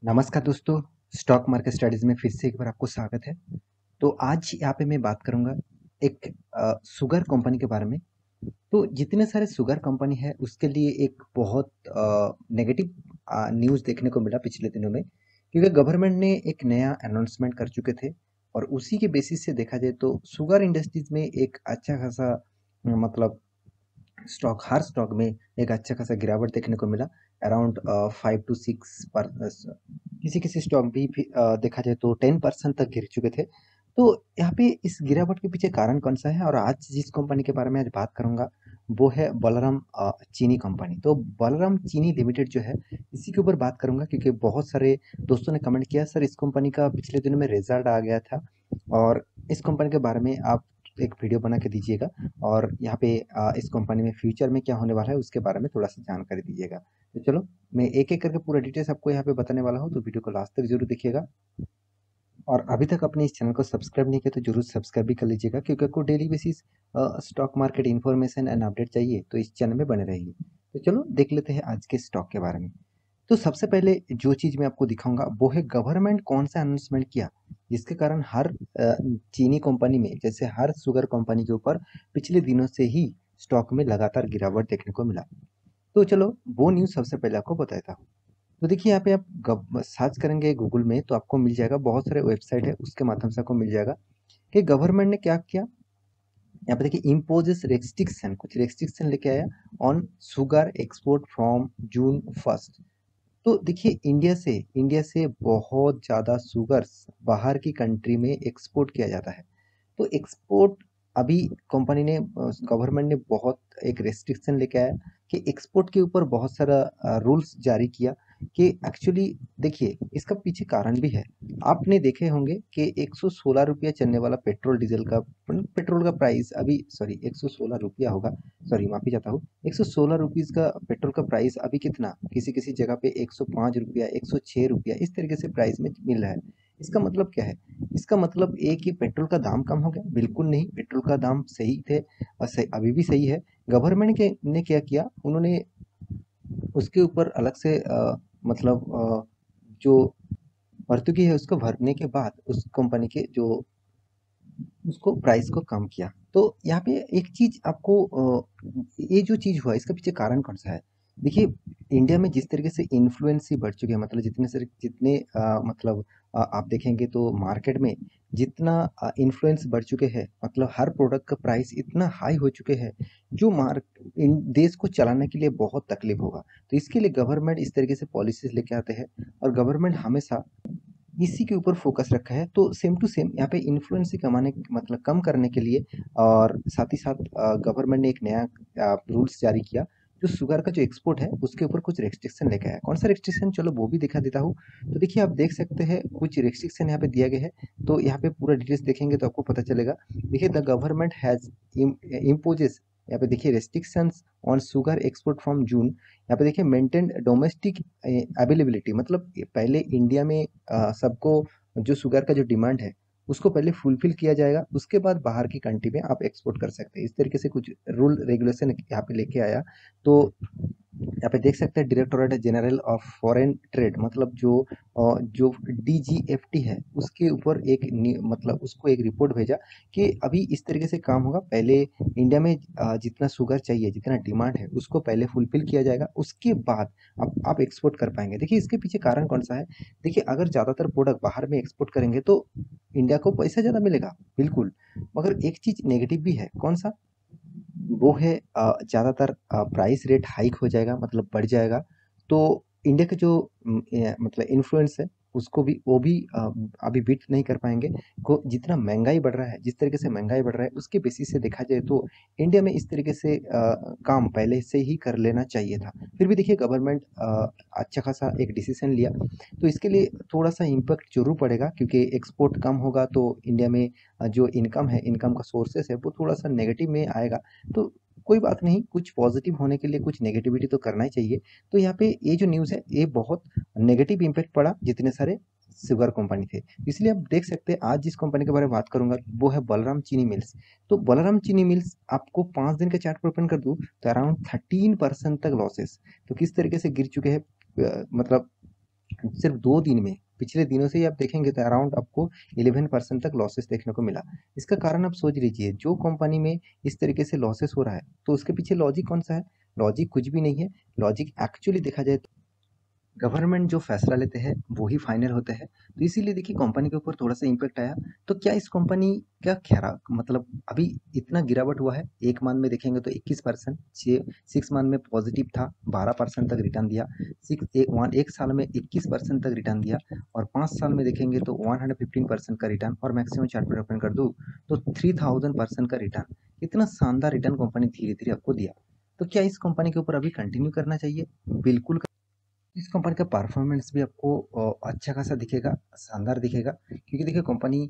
नमस्कार दोस्तों, stock market studies में फिर से एक बार आपको स्वागत है। तो आज यहाँ पे मैं बात करूँगा एक शुगर कंपनी के बारे में। तो जितने सारे शुगर कंपनी है उसके लिए एक बहुत नेगेटिव न्यूज़ देखने को मिला पिछले दिनों में, क्योंकि गवर्नमेंट ने एक नया अनाउंसमेंट कर चुके थे और उसी के बेसिस से देखा जाए तो शुगर इंडस्ट्रीज में एक अच्छा खासा मतलब स्टॉक हर स्टॉक में एक अच्छा खासा गिरावट देखने को मिला। अराउंड 5 to 6 पर किसी किसी स्टॉक देखा जाए तो 10% तक गिर चुके थे। तो यहाँ पे इस गिरावट के पीछे कारण कौन सा है, और आज जिस कंपनी के बारे में आज बात करूंगा वो है बलराम चीनी कंपनी। तो बलराम चीनी लिमिटेड जो है, इसी के ऊपर बात करूंगा क्योंकि बहुत सारे दोस्तों ने कमेंट किया सर इस कंपनी का पिछले दिनों में रिजल्ट आ गया था और इस कंपनी के बारे में आप एक वीडियो बना के दीजिएगा, और यहाँ पे इस कंपनी में फ्यूचर में क्या होने वाला है उसके बारे में थोड़ा सा जानकारी दीजिएगा। तो चलो मैं एक एक करके पूरा डिटेल्स आपको यहाँ पे बताने वाला हूँ, तो वीडियो को लास्ट तक जरूर देखिएगा। और अभी तक अपने इस चैनल को सब्सक्राइब नहीं किया तो जरूर सब्सक्राइब भी कर लीजिएगा, क्योंकि आपको daily basis stock market information and update चाहिए तो इस चैनल में बने रहिए। तो चलो देख लेते हैं आज के स्टॉक के बारे में। तो सबसे पहले जो चीज़ मैं आपको दिखाऊंगा वो है गवर्नमेंट कौन सा अनाउंसमेंट किया जिसके कारण हर चीनी कंपनी में, जैसे हर शुगर कंपनी के ऊपर पिछले दिनों से ही स्टॉक में लगातार गिरावट देखने को मिला। तो चलो वो न्यूज़ सबसे पहले आपको बताता हूँ। तो देखिए यहाँ पे आप सर्च करेंगे गूगल में तो आपको मिल जाएगा, बहुत सारे वेबसाइट है उसके माध्यम से आपको मिल जाएगा कि गवर्नमेंट ने क्या किया। यहाँ पे देखिए इम्पोजेस रेस्ट्रिक्शन, कुछ रेस्ट्रिक्शन लेके आया on sugar export from June 1। तो देखिए इंडिया से बहुत ज़्यादा शुगर बाहर की कंट्री में एक्सपोर्ट किया जाता है। तो एक्सपोर्ट अभी कंपनी ने गवर्नमेंट ने बहुत एक रेस्ट्रिक्शन लेके आया कि एक्सपोर्ट के ऊपर बहुत सारा रूल्स जारी किया कि एक्चुअली देखिए इसका पीछे कारण भी है। आपने देखे होंगे कि 116 रुपया चलने वाला पेट्रोल का प्राइस अभी, सॉरी 116 रुपया होगा, सॉरी माफी चाहता हूँ, 116 रुपीज़ का पेट्रोल का प्राइस अभी कितना किसी किसी जगह पे 105 रुपया 106 रुपया इस तरीके से प्राइस में मिल रहा है। इसका मतलब क्या है? इसका मतलब एक कि पेट्रोल का दाम कम हो गया? बिल्कुल नहीं, पेट्रोल का दाम सही थे और सही अभी भी सही है। गवर्नमेंट के ने क्या किया, उन्होंने उसके ऊपर अलग से जो भर्तुकी है उसको भरने के बाद उस कंपनी के जो उसको प्राइस को कम किया। तो यहाँ पे एक चीज आपको ये जो चीज हुआ इसका पीछे कारण कौन सा है? देखिए इंडिया में जिस तरीके से इन्फ्लुएंस ही बढ़ चुके हैं, मतलब जितने आप देखेंगे तो मार्केट में जितना इन्फ्लुएंस बढ़ चुके हैं, मतलब हर प्रोडक्ट का प्राइस इतना हाई हो चुके हैं जो इन देश को चलाने के लिए बहुत तकलीफ होगा। तो इसके लिए गवर्नमेंट इस तरीके से पॉलिसीज लेके आते हैं और गवर्नमेंट हमेशा इसी के ऊपर फोकस रखा है। तो सेम टू सेम यहाँ पे इन्फ्लुएंस कमाने मतलब कम करने के लिए और साथ ही साथ गवर्नमेंट ने एक नया रूल्स जारी किया जो शुगर का जो एक्सपोर्ट है उसके ऊपर कुछ रेस्ट्रिक्शन लेके आया। कौन सा रेस्ट्रिक्शन, चलो वो भी दिखा देता हूँ। तो देखिए आप देख सकते हैं कुछ रेस्ट्रिक्शन यहाँ पे दिया गया है। तो यहाँ पे पूरा डिटेल्स देखेंगे तो आपको पता चलेगा। देखिए द गवर्नमेंट हैज इम्पोजेस, यहाँ पे देखिए restrictions on sugar export from June. यहाँ पे देखिए मेंटेन डोमेस्टिक अवेलेबिलिटी, मतलब पहले इंडिया में सबको जो शुगर का जो डिमांड है उसको पहले फुलफिल किया जाएगा, उसके बाद बाहर की कंट्री में आप एक्सपोर्ट कर सकते हैं। इस तरीके से कुछ रूल रेगुलेशन यहाँ पे लेके आया। तो यहाँ पे देख सकते हैं directorate general of foreign trade, मतलब जो डीजीएफटी है उसके ऊपर मतलब उसको एक रिपोर्ट भेजा कि अभी इस तरीके से काम होगा। पहले इंडिया में जितना शुगर चाहिए, जितना डिमांड है उसको पहले फुलफिल किया जाएगा, उसके बाद आप एक्सपोर्ट कर पाएंगे। देखिए इसके पीछे कारण कौन सा है? देखिए अगर ज़्यादातर प्रोडक्ट बाहर में एक्सपोर्ट करेंगे तो इंडिया को पैसा ज़्यादा मिलेगा, बिल्कुल। मगर एक चीज़ नेगेटिव भी है, कौन सा? वो है ज़्यादातर प्राइस रेट हाइक हो जाएगा, मतलब बढ़ जाएगा। तो इंडिया के जो मतलब इन्फ्लुएंस है उसको भी वो भी अभी बीट नहीं कर पाएंगे। को जितना महंगाई बढ़ रहा है, जिस तरीके से महंगाई बढ़ रहा है उसके बेसिस से देखा जाए तो इंडिया में इस तरीके से काम पहले से ही कर लेना चाहिए था। फिर भी देखिए गवर्नमेंट अच्छा खासा एक डिसीजन लिया। तो इसके लिए थोड़ा सा इम्पैक्ट जरूर पड़ेगा, क्योंकि एक्सपोर्ट कम होगा तो इंडिया में जो इनकम है, इनकम का सोर्सेस है वो थोड़ा सा नेगेटिव में आएगा। तो कोई बात नहीं, कुछ पॉजिटिव होने के लिए कुछ नेगेटिविटी तो करना ही चाहिए। तो यहाँ पे ये जो न्यूज़ है ये बहुत नेगेटिव इम्पैक्ट पड़ा जितने सारे शुगर कंपनी थे। इसलिए आप देख सकते हैं आज जिस कंपनी के बारे में बात करूंगा वो है बलराम चीनी मिल्स। तो बलराम चीनी मिल्स आपको 5 दिन के चार्ट पर ओपन कर दूं तो अराउंड 13% तक लॉसेस। तो किस तरीके से गिर चुके हैं, मतलब सिर्फ 2 दिन में, पिछले दिनों से ही आप देखेंगे तो अराउंड आपको 11% तक लॉसेस देखने को मिला। इसका कारण आप सोच लीजिए, जो कंपनी में इस तरीके से लॉसेस हो रहा है, तो उसके पीछे लॉजिक कौन-सा है? लॉजिक कुछ भी नहीं है, लॉजिक एक्चुअली देखा जाए तो गवर्नमेंट जो फैसला लेते हैं वो ही फाइनल होते हैं। तो इसीलिए देखिए कंपनी के ऊपर थोड़ा-सा इम्पैक्ट आया। तो क्या इस कंपनी का खैरा मतलब अभी इतना गिरावट हुआ है, 1 मंथ में देखेंगे तो 21%, 6 मंथ में पॉजिटिव था, 12% तक रिटर्न दिया, 1 साल में 21% तक रिटर्न दिया और 5 साल में देखेंगे तो 115% का रिटर्न और मैक्सिमम चार्ट पर ओपन कर दूँ तो 3000% का रिटर्न। इतना शानदार रिटर्न कंपनी धीरे-धीरे आपको दिया। तो क्या इस कंपनी के ऊपर अभी कंटिन्यू करना चाहिए? बिल्कुल। इस कंपनी का परफॉर्मेंस भी आपको अच्छा खासा दिखेगा, शानदार दिखेगा क्योंकि देखिए कंपनी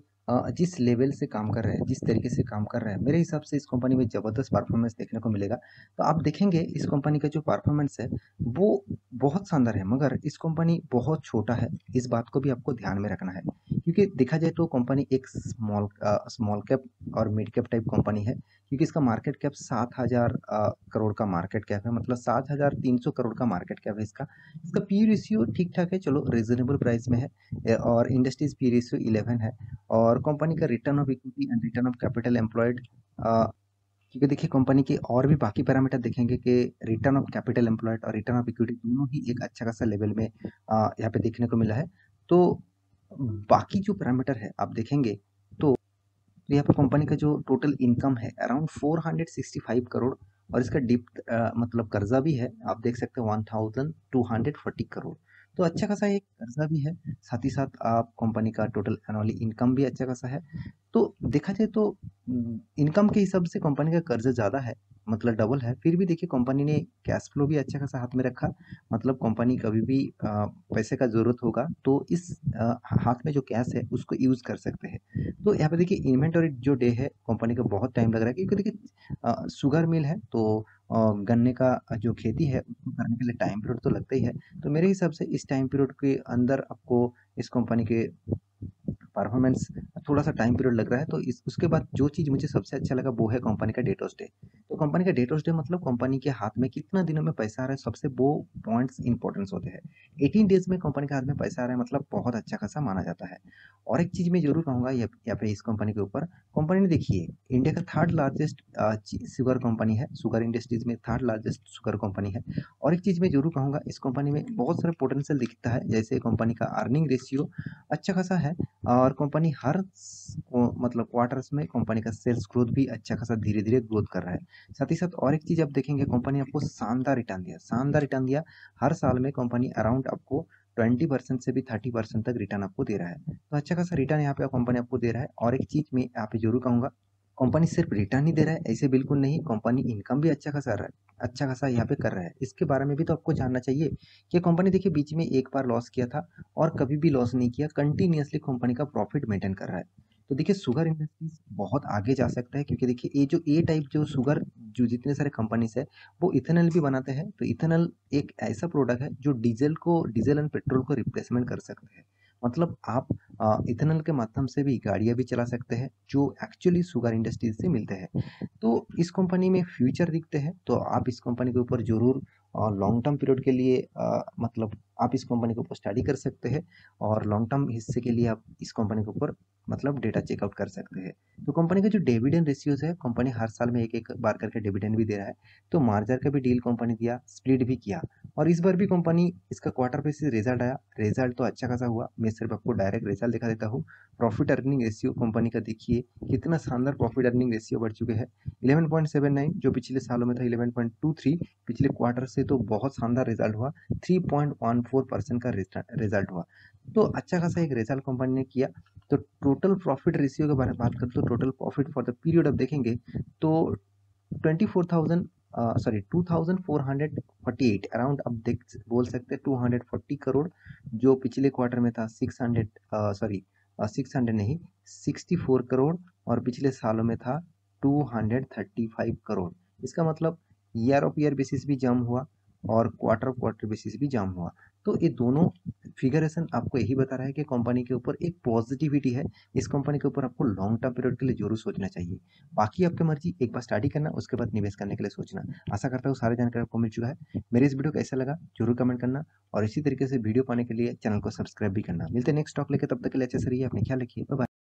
जिस लेवल से काम कर रहा है, जिस तरीके से काम कर रहा है, मेरे हिसाब से इस कंपनी में ज़बरदस्त परफॉर्मेंस देखने को मिलेगा। तो आप देखेंगे इस कंपनी का जो परफॉर्मेंस है, वो बहुत शानदार है, मगर इस कंपनी बहुत छोटा है, इस बात को भी आपको ध्यान में रखना है। क्योंकि देखा जाए तो कंपनी एक स्मॉल कैप और मिड कैप टाइप कंपनी है, क्योंकि इसका मार्केट कैप 7,000 करोड़ का मार्केट कैप है, मतलब 7,300 करोड़ का मार्केट कैप है इसका। इसका पी रेशियो ठीक ठाक है, चलो रीजनेबल प्राइस में है और इंडस्ट्रीज पी रेशियो 11 है और कंपनी का return of equity and return of capital employed, क्योंकि देखिए कंपनी के और भी बाकी पैरामीटर देखेंगे कि रिटर्न ऑफ कैपिटल एम्प्लॉयड और रिटर्न ऑफ इक्विटी दोनों ही एक अच्छा खासा लेवल में यहाँ पे देखने को मिला है। तो बाकी जो पैरामीटर है आप देखेंगे तो यहाँ पर कंपनी का जो टोटल इनकम है अराउंड 465 करोड़ और इसका डिप मतलब कर्जा भी है, आप देख सकते हैं 1240 करोड़। तो अच्छा खासा एक कर्जा भी है, साथ ही साथ आप कंपनी का टोटल एनुअली इनकम भी अच्छा खासा है। तो देखा जाए तो इनकम के हिसाब से कंपनी का कर्जा ज़्यादा है, मतलब डबल है, फिर भी देखिए कंपनी ने कैश फ्लो भी अच्छा खासा हाथ में रखा, मतलब कंपनी कभी भी पैसे का ज़रूरत होगा तो इस हाथ में जो कैश है उसको यूज़ कर सकते हैं। तो यहाँ पे देखिए इन्वेंटरी जो डे है कंपनी का बहुत टाइम लग रहा है क्योंकि देखिए शुगर मिल है तो गन्ने का जो खेती है उसको करने के लिए टाइम पीरियड तो लगता ही है। तो मेरे हिसाब से इस टाइम पीरियड के अंदर आपको इस कंपनी के परफॉर्मेंस थोड़ा-सा टाइम पीरियड लग रहा है, तो इस उसके बाद जो चीज़ मुझे सबसे अच्छा लगा वो है कंपनी का डेटर्स डे। तो कंपनी का डेटर्स डे मतलब कंपनी के हाथ में कितना दिनों में पैसा आ रहा है, सबसे वो पॉइंट्स इम्पोर्टेंस होते हैं। 18 डेज़ में कंपनी के हाथ में पैसा आ रहा है मतलब बहुत अच्छा खासा माना जाता है। और एक चीज़ मैं ज़रूर कहूँगा यहाँ पे इस कंपनी के ऊपर, कंपनी ने देखिए इंडिया का थर्ड लार्जेस्ट शुगर कंपनी है, शुगर इंडस्ट्रीज़ में थर्ड लार्जेस्ट शुगर कंपनी है। और एक चीज़ मैं ज़रूर कहूँगा इस कंपनी में बहुत सारा पोटेंशियल दिखता है, जैसे कंपनी का अर्निंग रेशियो अच्छा खासा है और कंपनी हर मतलब क्वार्टर्स में कंपनी का सेल्स ग्रोथ भी अच्छा खासा धीरे-धीरे ग्रोथ कर रहा है। साथ ही साथ और एक चीज़ आप देखेंगे कंपनी आपको शानदार रिटर्न दिया। हर साल में कंपनी अराउंड आपको 20% से भी 30% तक रिटर्न आपको दे रहा है। तो अच्छा खासा रिटर्न यहाँ पे कंपनी आपको दे रहा है और एक चीज़ मैं यहाँ पे ज़रूर कहूँगा, कंपनी सिर्फ रिटर्न ही दे रहा है ऐसे बिल्कुल नहीं, कंपनी इनकम भी अच्छा खासा यहाँ पे कर रहा है। इसके बारे में भी तो आपको जानना चाहिए कि कंपनी देखिए बीच में एक बार लॉस किया था और कभी भी लॉस नहीं किया, कंटिन्यूअसली कंपनी का प्रॉफिट मेंटेन कर रहा है। तो देखिए शुगर इंडस्ट्रीज बहुत आगे जा सकता है क्योंकि देखिए ये जो ए टाइप जो शुगर जो जितने सारे कंपनीज है वो इथेनॉल भी बनाते हैं। तो इथेनॉल एक ऐसा प्रोडक्ट है जो डीजल एंड पेट्रोल को रिप्लेसमेंट कर सकते हैं। मतलब आप इथेनॉल के माध्यम से भी गाड़ियाँ भी चला सकते हैं जो एक्चुअली शुगर इंडस्ट्रीज से मिलते हैं। तो इस कंपनी में फ्यूचर दिखते हैं, तो आप इस कंपनी के ऊपर ज़रूर लॉन्ग टर्म पीरियड के लिए मतलब आप इस कंपनी के ऊपर स्टडी कर सकते हैं और लॉन्ग टर्म हिस्से के लिए आप इस कंपनी के ऊपर मतलब डेटा चेकआउट कर सकते हैं। तो कंपनी का जो डिविडेंड रेशियोज है, कंपनी हर साल में एक एक बार करके डिविडेंड भी दे रहा है। तो मार्जर का भी डील कंपनी दिया, स्प्लिट भी किया और इस बार भी कंपनी इसका क्वार्टर बेसिस रिजल्ट आया, रिजल्ट तो अच्छा खासा हुआ। मैं सिर्फ आपको डायरेक्ट रिजल्ट दिखा देता हूँ। प्रॉफिट अर्निंग रेशियो कंपनी का देखिए कितना शानदार प्रॉफिट अर्निंग रेशियो बढ़ चुके हैं, 11.79 जो पिछले सालों में था 11.23, पिछले क्वार्टर से तो बहुत शानदार रिजल्ट हुआ, 3.14% का रिजल्ट हुआ। तो अच्छा खासा एक रिजल्ट कंपनी ने किया। तो टोटल प्रॉफिट रेशियो के बारे में बात करें तो total profit for the period आप देखेंगे तो 24,000 सॉरी 2,448 अराउंड आप देख बोल सकते हैं 240 करोड़, जो पिछले क्वार्टर में था 600 सॉरी 600 नहीं 64 करोड़ और पिछले सालों में था 235 करोड़। इसका मतलब ईयर ऑफ ईयर बेसिस भी जम हुआ और क्वार्टर ऑफ क्वार्टर बेसिस भी जम हुआ। तो ये दोनों फिगरेशन आपको यही बता रहा है कि कंपनी के ऊपर एक पॉजिटिविटी है। इस कंपनी के ऊपर आपको लॉन्ग टर्म पीरियड के लिए ज़रूर सोचना चाहिए। बाकी आपकी मर्ज़ी, एक बार स्टडी करना, उसके बाद निवेश करने के लिए सोचना। आशा करता हूँ सारी जानकारी आपको मिल चुका है। मेरे इस वीडियो कैसा लगा ज़रूर कमेंट करना और इसी तरीके से वीडियो पाने के लिए चैनल को सब्सक्राइब भी करना। मिलते हैं नेक्स्ट टॉक लेके, तब तक के लिए अच्छे से रहिए, अपना ख्याल रखिए। Bye bye.